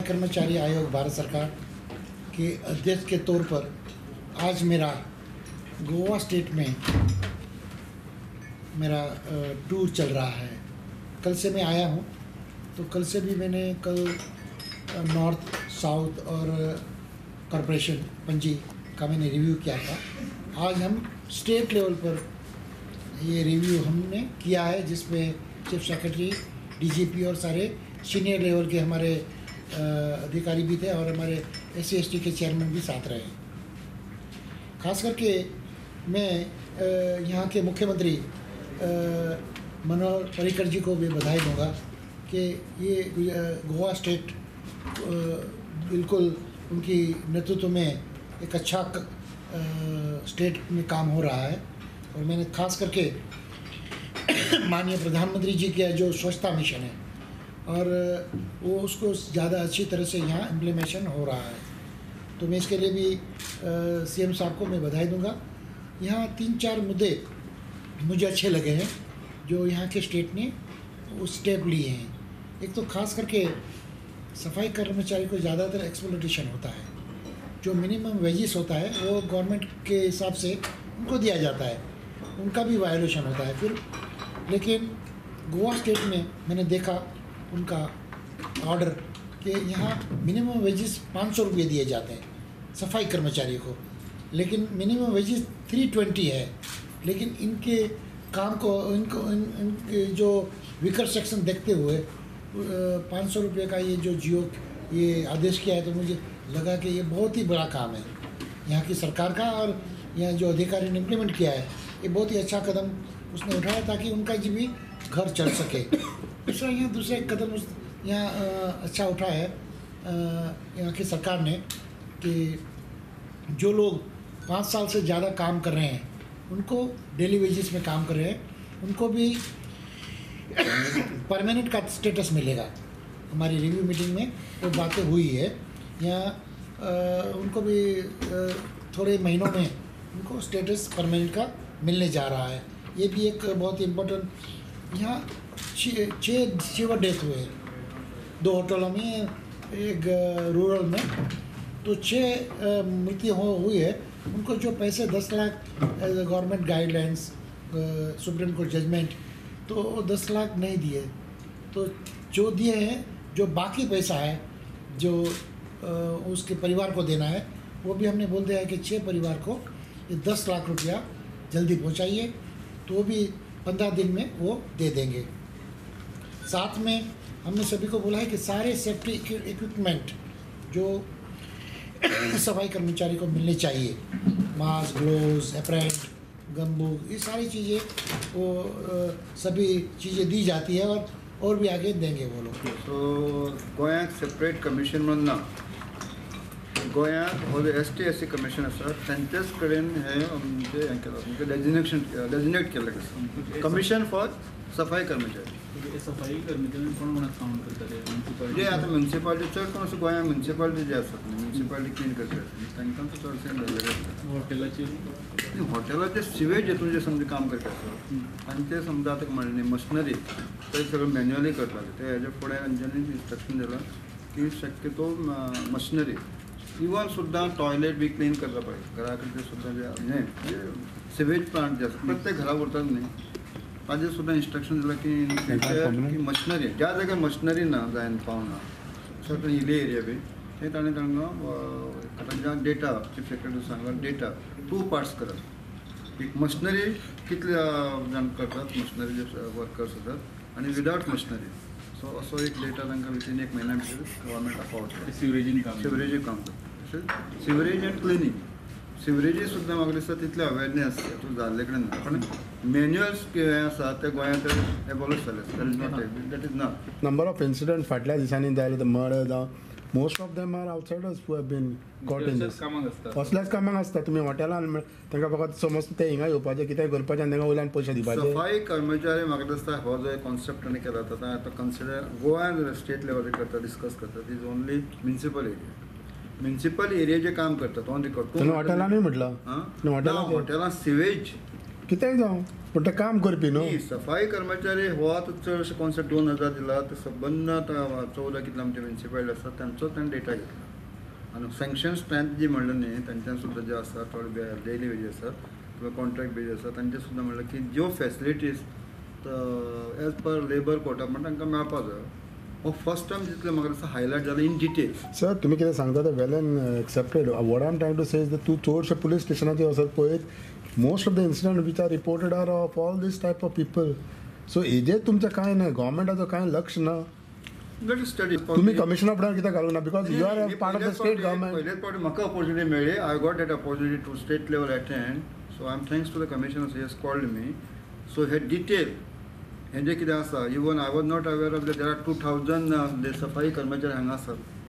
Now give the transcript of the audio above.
कर्मचारी आयोग भारत सरकार के अध्यक्ष के तौर पर आज मेरा गोवा स्टेट में मेरा टूर चल रहा है। कल से मैं आया हूँ, तो कल से भी मैंने कल नॉर्थ साउथ और कॉरपोरेशन पणजी का मैंने रिव्यू किया था। आज हम स्टेट लेवल पर ये रिव्यू हमने किया है, जिसमें चीफ सेक्रेटरी, डीजीपी और सारे सीनियर लेवल के हमारे अधिकारी भी थे और हमारे SC/ST के चेयरमैन भी साथ रहे। खास करके मैं यहाँ के मुख्यमंत्री मनोहर पर्रिकर जी को भी बधाई दूँगा कि ये गोवा स्टेट बिल्कुल उनकी नेतृत्व में एक अच्छा स्टेट में काम हो रहा है। और मैंने खास करके माननीय प्रधानमंत्री जी का जो स्वच्छता मिशन है और वो उसको ज़्यादा अच्छी तरह से यहाँ इम्प्लीमेंटेशन हो रहा है, तो मैं इसके लिए भी CM साहब को मैं बधाई दूंगा। यहाँ 3-4 मुद्दे मुझे अच्छे लगे हैं जो यहाँ के स्टेट ने वो स्टेप लिए हैं। एक तो खास करके सफाई कर्मचारी को ज़्यादातर एक्सप्लॉयटेशन होता है, जो मिनिमम वेजेस होता है वो गवर्नमेंट के हिसाब से उनको दिया जाता है, उनका भी वायोलेशन होता है फिर। लेकिन गोवा स्टेट में मैंने देखा उनका ऑर्डर कि यहाँ मिनिमम वेजेस 500 रुपये दिए जाते हैं सफाई कर्मचारी को, लेकिन मिनिमम वेजेस 320 है। लेकिन इनके काम को इनके जो वीकर सेक्शन देखते हुए 500 रुपये का ये जो ये आदेश किया है, तो मुझे लगा कि ये बहुत ही बड़ा काम है यहाँ की सरकार का, और यहाँ जो अधिकारी ने इम्प्लीमेंट किया है ये बहुत ही अच्छा कदम उसने उठाया ताकि उनका जी भी घर चल सके। दूसरा एक कदम यहाँ अच्छा उठा है यहाँ की सरकार ने कि जो लोग 5 साल से ज़्यादा काम कर रहे हैं, उनको डेली वेजेस में काम कर रहे हैं, उनको भी परमानेंट का स्टेटस मिलेगा। हमारी रिव्यू मीटिंग में वो बातें हुई है। यहाँ उनको भी थोड़े महीनों में उनको स्टेटस परमानेंट का मिलने जा रहा है। ये भी एक बहुत इम्पोर्टेंट। यहाँ 6 डेथ हुए, 2 होटलों में, एक रूरल में, तो 6 मृत्यु हुई है। उनको जो पैसे 10 lakh government guidelines, supreme court judgement, तो 10 लाख नहीं दिए, तो जो दिए हैं, जो बाकी पैसा है जो उसके परिवार को देना है, वो भी हमने बोल दिया है कि 6 परिवार को ये 10 लाख रुपया जल्दी पहुंचाइए, तो वो भी 15 दिन में वो दे देंगे। साथ में हमने सभी को बोला है कि सारे सेफ्टी इक्विपमेंट जो सफाई कर्मचारी को मिलने चाहिए, मास्क, ग्लोव्स, एप्रन, गमबूट, ये सारी चीज़ें वो सभी चीज़ें दी जाती है और भी आगे देंगे वो लोग। सो गोंयांत सेपरेट कमिशन म्हणून ना, गोंयांत हो ST/SC कमिशन आसा, तांचेच कडेन हे आमचे हें केलां, म्हणजे डेजिग्नेट केलें कमिशन फॉर सफाई कर्मचारी। सफाई कर्मचारी कोण म्हणून काम करता जे आतां म्युन्सिपालिटी चड करून असो गोंयांत म्युन्सिपालिटी जे आसात, म्युन्सिपालिटी क्लीन करतात, तांकां चडशें हॉटेलाचे सिवेज हेतून जे समजा काम करता आसतात, तांचे समजा आतां म्हणलें मशिनरी ते सगळें मॅन्युअली करताले, ते हेजे फुडें तांच्यांनी इन्स्ट्रक्शन दिलां की शक्यतो मशिनरी इवन सुद्दां टॉयलेट बी क्लीन करता पळय घरा कडेन सुद्दां जे सिवेज प्लांट जे आसा प्रत्येक घरा उरतात न्ही, ताजेर सुद्दां इन्स्ट्रक्शन दिलां की मशिनरी ज्या जाग्यार मशिनरी ना जायन पावना सर्टन हिली एरिया बी ते ताणें तांकां data chief secretary Sangla data 2 parts करप, एक मशिनरी कितले जाण करतात, मशिनरी जे वर्कर्स आसात, आनी विदाउट मशिनरी, सो असो एक डेटा तांकां विथीन 1 म्हयन्या भितर गव्हर्मेंट पावता। सिवरेजीन काम करता, सिवरेज एंड क्लिनींग, सिवरेजी सुद्दां म्हाका दिसता तितले अवेरनेस तूं जाल्ले कडेन ना, पण मॅन्युअल्स हें आसा ते गोंयांत एबॉलिश जाले, that is not number of incident फाटल्या दिसांनी जाले, मर्डर जावं most of them are outsiders who have been caught in this असल्याच कामाक आसता। तुमी हॉटेलान तांकां फकत समज ते हिंगा येवपाचें कितेंय करपाचें आनी तांकां वयल्यान पयशे दिवपाचे। सफाई कर्मचारी म्हाका दिसता हो जो कॉन्सेप्ट ताणें केला आतां कन्सिडर गोंयान स्टेट लेवल करता, डिस्कस करता, इज ओनली म्युन्सिपल एरिया जे काम करतात ऑन रिकॉर्ड। हॉटेलांनी म्हटलं हॉटेलां सिवेज कितेंय जावं पूण ते काम करपी न्हू. न्ही, सफाई कर्मचारी हो आतां चडशे कॉन्सेप्ट 2000 दिला ते सबंद आतां 14 कितले आमचे म्युनिसिपालिटी आसा त्यांचो ताणें डेटा घेतला आनी सँक्शन स्ट्रेंथ जी म्हणलें न्ही तांच्यान सुद्दां जे आसा थोडे डेली वेजीस आसात किंवा कॉन्ट्रॅक्ट बेज आसा तांचे सुद्दां म्हणलें की ज्यो facilities as per labour quota म्हणटा तांकां मेळपा जाय. हो फर्स्ट टायम जितले म्हाका दिसता हायलायट जाला इन डिटेल. सर तुमी कितें सांगता ते well and accepted. What I am trying to say is तूं चडशे पुलीस स्टेशनाचेर वचत पळयत most of the incident which are reported are of all these type of people. So हेजेर तुमचें कांय ना, गव्हर्मेंटाचो कांय लक्ष ना. Let us study. तुम्ही कमिशनर फुड्यान कित्याक घालूंक ना? Because you are part of the state government. पहिलेच फावटी म्हाका ऑपॉर्च्युनिटी मेळ्ळी. I got that opportunity to state level attend. So I am thanks to the commissioner he has called me. So हे डिटेल हें जें कितें आसा even I was not aware of there are 2000 सफाई कर्मचारी हांगा आसात.